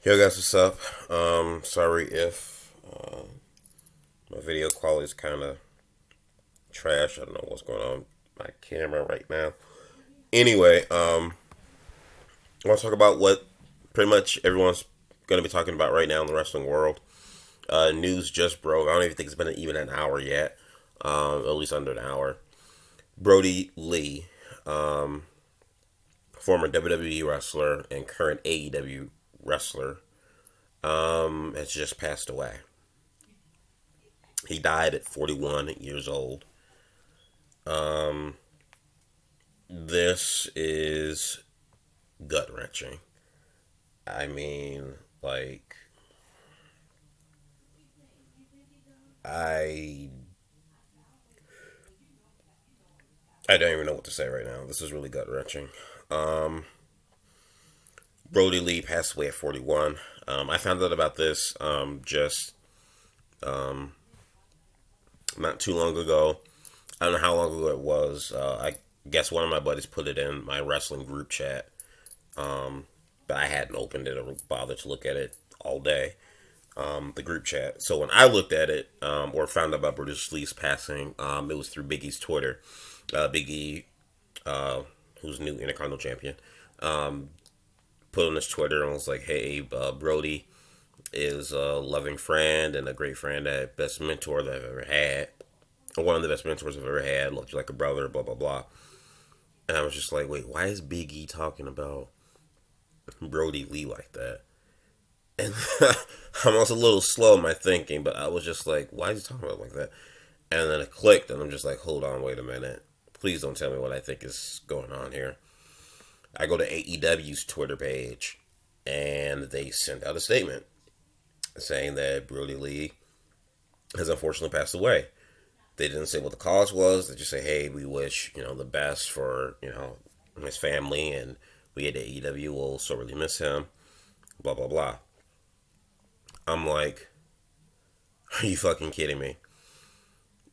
Yo guys, what's up? Sorry if my video quality is kind of trash. I don't know what's going on with my camera right now. Anyway, I want to talk about what pretty much everyone's going to be talking about right now in the wrestling world. News just broke. I don't even think it's been even an hour yet. At least under an hour. Brodie Lee, um, former WWE wrestler and current AEW wrestler, has just passed away. He died at 41 years old. Um, this is gut wrenching. I mean, like, I I don't even know what to say right now. This is really gut wrenching. Um, Brodie Lee passed away at 41. I found out about this just um, not too long ago. I don't know how long ago it was. I guess one of my buddies put it in my wrestling group chat, but I hadn't opened it or bothered to look at it all day. The group chat. So when I looked at it or found out about Brodies Lee's passing, it was through Big E's Twitter. Big E, who's new Intercontinental Champion, um, put on his Twitter and was like, "Hey, Brodie is a loving friend and a great friend, a best mentor that I've ever had, one of the best mentors I've ever had. Looked like a brother, blah blah blah." And I was just like, "Wait, why is Big E talking about Brodie Lee like that?" And I'm also a little slow in my thinking, but I was just like, "Why is he talking about it like that?" And then it clicked, and I'm just like, "Hold on, wait a minute. Please don't tell me what I think is going on here." I go to AEW's Twitter page, and they sent out a statement saying that Brodie Lee has unfortunately passed away. They didn't say what the cause was. They just say, "Hey, we wish the best for his family, and we at AEW will sorely miss him." Blah blah blah. I'm like, are you fucking kidding me?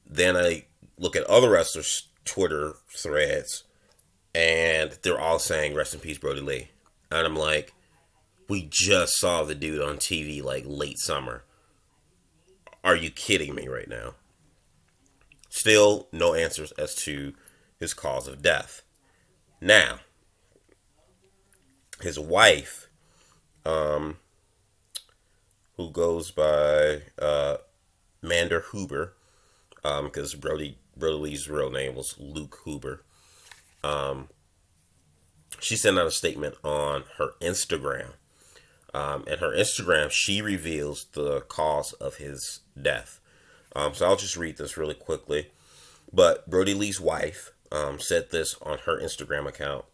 Then I look at other wrestlers' Twitter threads, and they're all saying "Rest in peace, Brodie Lee," and I'm like, we just saw the dude on TV like late summer. Are you kidding me right now? Still no answers as to his cause of death. Now, his wife, um, who goes by Mander Huber, because Brodie Lee's real name was Luke Huber. Um, she sent out a statement on her Instagram. And her Instagram, she reveals the cause of his death. So I'll just read this really quickly. But Brodie Lee's wife said this on her Instagram account.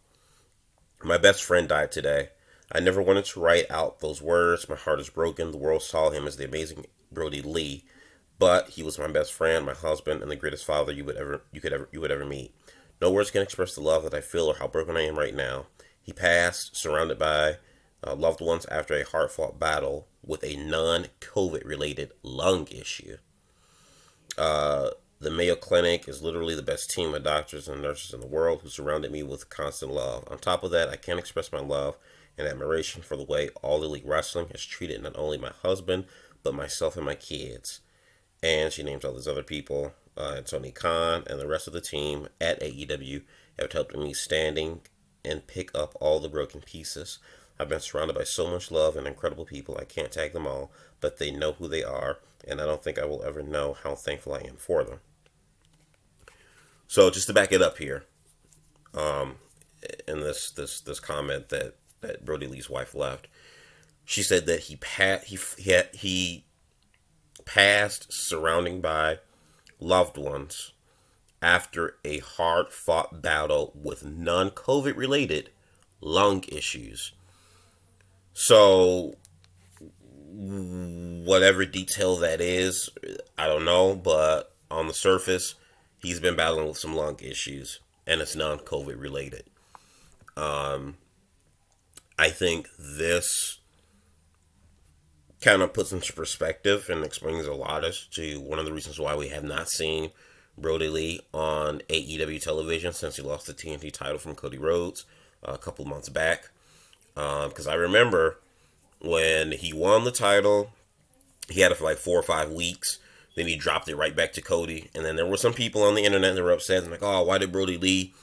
"My best friend died today. I never wanted to write out those words. My heart is broken. The world saw him as the amazing Brodie Lee, but he was my best friend, my husband, and the greatest father you would ever meet. No words can express the love that I feel or how broken I am right now. He passed, surrounded by loved ones after a hard-fought battle with a non-COVID related lung issue. The Mayo Clinic is literally the best team of doctors and nurses in the world who surrounded me with constant love. On top of that, I can't express my love and admiration for the way All Elite Wrestling has treated not only my husband, but myself and my kids." And she names all these other people. And Tony Khan and the rest of the team at AEW have helped me standing and pick up all the broken pieces. I've been surrounded by so much love and incredible people. I can't tag them all, but they know who they are, and I don't think I will ever know how thankful I am for them. So just to back it up here, um, in this comment that Brodie Lee's wife left, she said that he passed surrounding by loved ones after a hard fought battle with non COVID related lung issues. So whatever detail that is, I don't know, but on the surface, he's been battling with some lung issues, and it's non-COVID related. Um, I think this kind of puts into perspective and explains a lot as to one of the reasons why we have not seen Brodie Lee on AEW television since he lost the TNT title from Cody Rhodes a couple months back. Because I remember when he won the title, he had it for like 4 or 5 weeks. Then he dropped it right back to Cody. And then there were some people on the internet that were upset and like, oh, why did Brodie Lee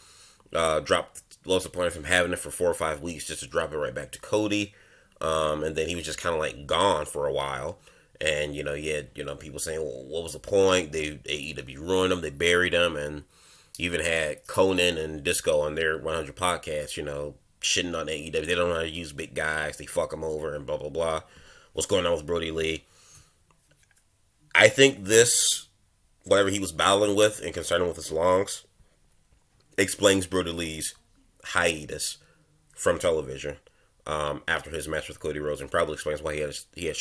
drop? What's the point of him having it for 4 or 5 weeks just to drop it right back to Cody? And then he was just kind of like gone for a while. And you had people saying, well, what was the point? They AEW ruined him, they buried him, and even had Conan and Disco on their 100 podcasts, shitting on AEW. They don't know how to use big guys. They fuck them over and blah blah blah. What's going on with Brodie Lee? I think this, whatever he was battling with and concerning with his lungs, explains Brodie Lee's hiatus from television after his match with Cody Rhodes, and probably explains why he had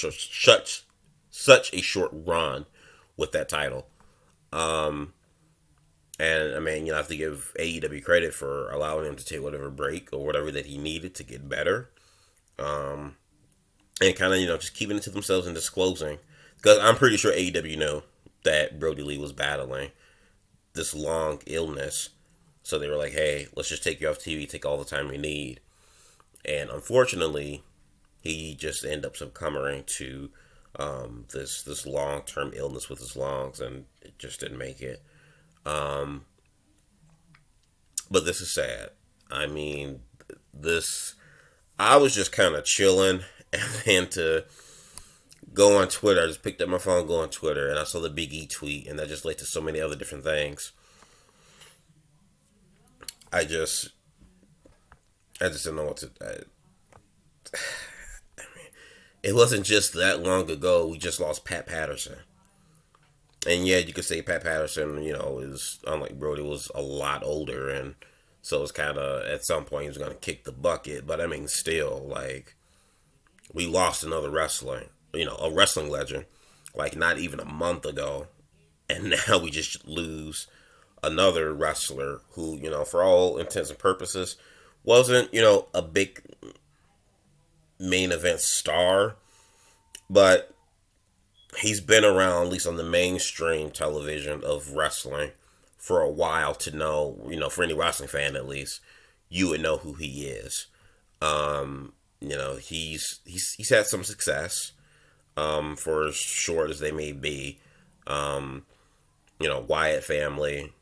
such a short run with that title. And I mean, I have to give AEW credit for allowing him to take whatever break or whatever that he needed to get better. And kind of, just keeping it to themselves and disclosing. Because I'm pretty sure AEW knew that Brodie Lee was battling this long illness. So they were like, hey, let's just take you off TV, take all the time we need. And unfortunately, he just ended up succumbing to this long-term illness with his lungs, and it just didn't make it. But this is sad. I mean, I was just kind of chilling, and then to go on Twitter, I just picked up my phone, go on Twitter, and I saw the Big E tweet, and that just led to so many other different things. I just didn't know what to. I mean, it wasn't just that long ago we just lost Pat Patterson. And yeah, you could say Pat Patterson, is unlike Brodie, was a lot older, and so it's kind of at some point he was going to kick the bucket. But I mean, still, like, we lost another wrestler, a wrestling legend, like not even a month ago, and now we just lose another wrestler who, for all intents and purposes, wasn't, a big main event star, but he's been around, at least on the mainstream television of wrestling, for a while to know, for any wrestling fan at least, you would know who he is. He's had some success, for as short as they may be. Wyatt family,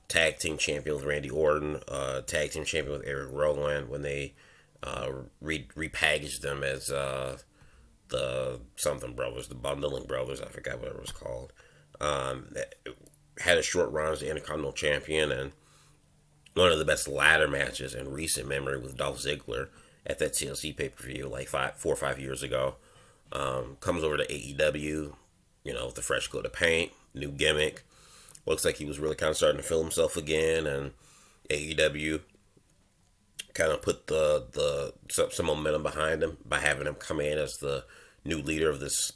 tag team champion with Randy Orton, tag team champion with Eric Rowan when they repackaged them as the something brothers, the bundling brothers, I forgot what it was called. Had a short run as the Intercontinental Champion, and one of the best ladder matches in recent memory with Dolph Ziggler at that TLC pay-per-view like 4 or 5 years ago. Comes over to AEW, with the fresh coat of paint, new gimmick. Looks like he was really kind of starting to feel himself again, and AEW kind of put some momentum behind him by having him come in as the new leader of this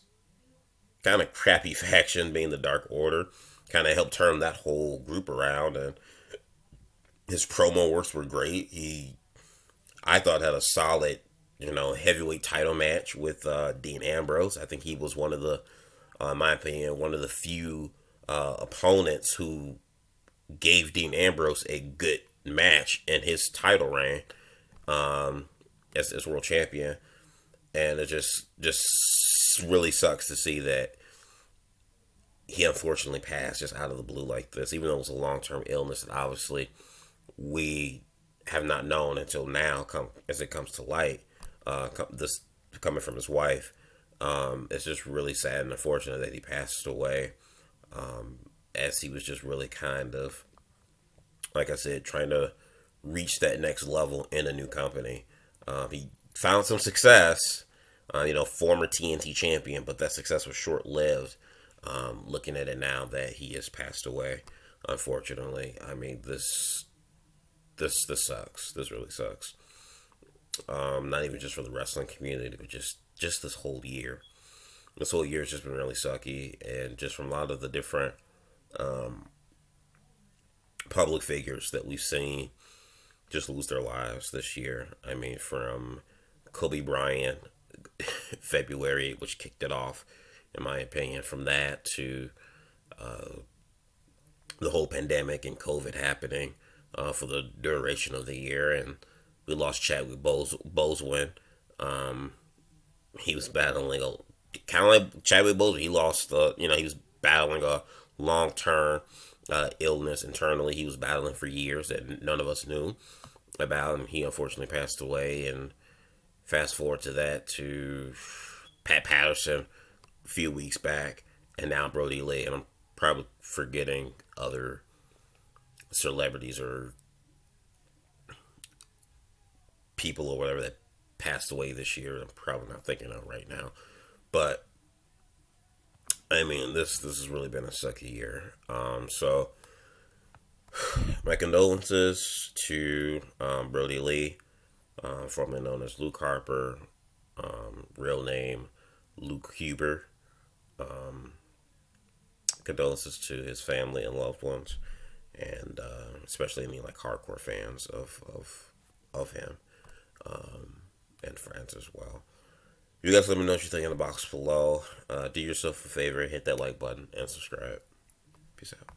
kind of crappy faction, being the Dark Order. Kind of helped turn that whole group around, and his promo works were great. I thought, had a solid, heavyweight title match with Dean Ambrose. I think he was one of the, in my opinion, one of the few opponents who gave Dean Ambrose a good match in his title reign as world champion. And it just really sucks to see that he unfortunately passed just out of the blue like this, even though it was a long-term illness that obviously we have not known until now, as it comes to light, this coming from his wife. It's just really sad and unfortunate that he passed away, as he was just really kind of, like I said, trying to reach that next level in a new company. He found some success, former TNT champion, but that success was short-lived. Looking at it now that he has passed away, unfortunately. I mean, this sucks. This really sucks. Not even just for the wrestling community, but just this whole year. This whole year has just been really sucky, and just from a lot of the different public figures that we've seen just lose their lives this year. I mean, from Kobe Bryant, February, which kicked it off, in my opinion, from that to the whole pandemic and COVID happening for the duration of the year. And we lost Chadwick Boseman He was battling a kind of like Chadwick Boseman. He lost the, he was battling a long term illness internally. He was battling for years that none of us knew about, and he unfortunately passed away. And fast forward to that to Pat Patterson a few weeks back, and now Brodie Lee, and I'm probably forgetting other celebrities or people or whatever that passed away this year. I'm probably not thinking of right now, but I mean, this has really been a sucky year. So my condolences to Brodie Lee, formerly known as Luke Harper, real name Luke Huber. Condolences to his family and loved ones, and especially any like hardcore fans of him, and friends as well. You guys let me know what you think in the box below. Do yourself a favor, hit that like button, and subscribe. Peace out.